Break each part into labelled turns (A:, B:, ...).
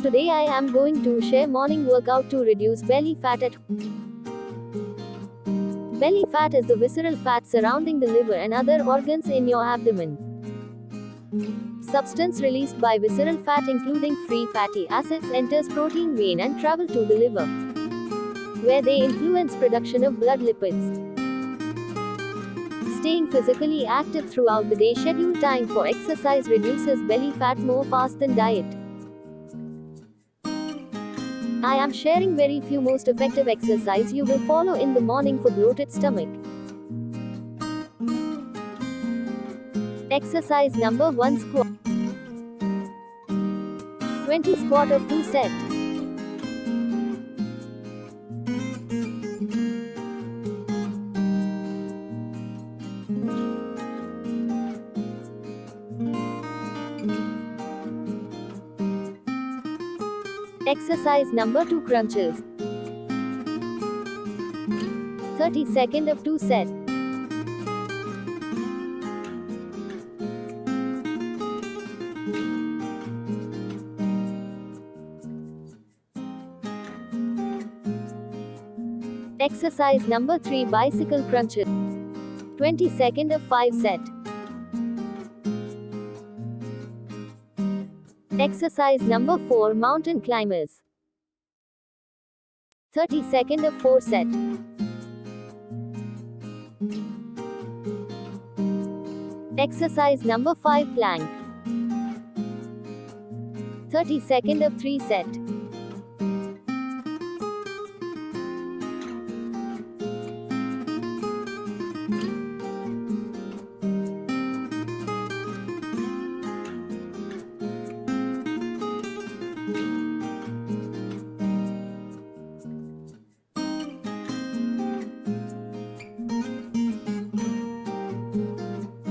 A: Today I am going to share morning workout to reduce belly fat at home. Belly fat is the visceral fat surrounding the liver and other organs in your abdomen. Substance released by visceral fat including free fatty acids enters protein vein and travel to the liver, where they influence production of blood lipids. Staying physically active throughout the day. Schedule time for exercise reduces belly fat more fast than diet. I am sharing very few most effective exercise you will follow in the morning for bloated stomach. Exercise number 1, squat. 20 squat of 2 set. Exercise number 2, crunches. 30 seconds of 2 set. Exercise number 3, bicycle crunches. 20 seconds of 5 set. Exercise number 4, mountain climbers. 30 seconds of 4 set. Exercise number 5, plank. 30 seconds of 3 set.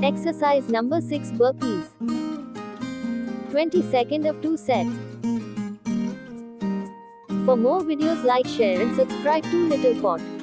A: Exercise number 6, burpees. 20 seconds of 2 set. For more videos, like, share and subscribe to Little Pot.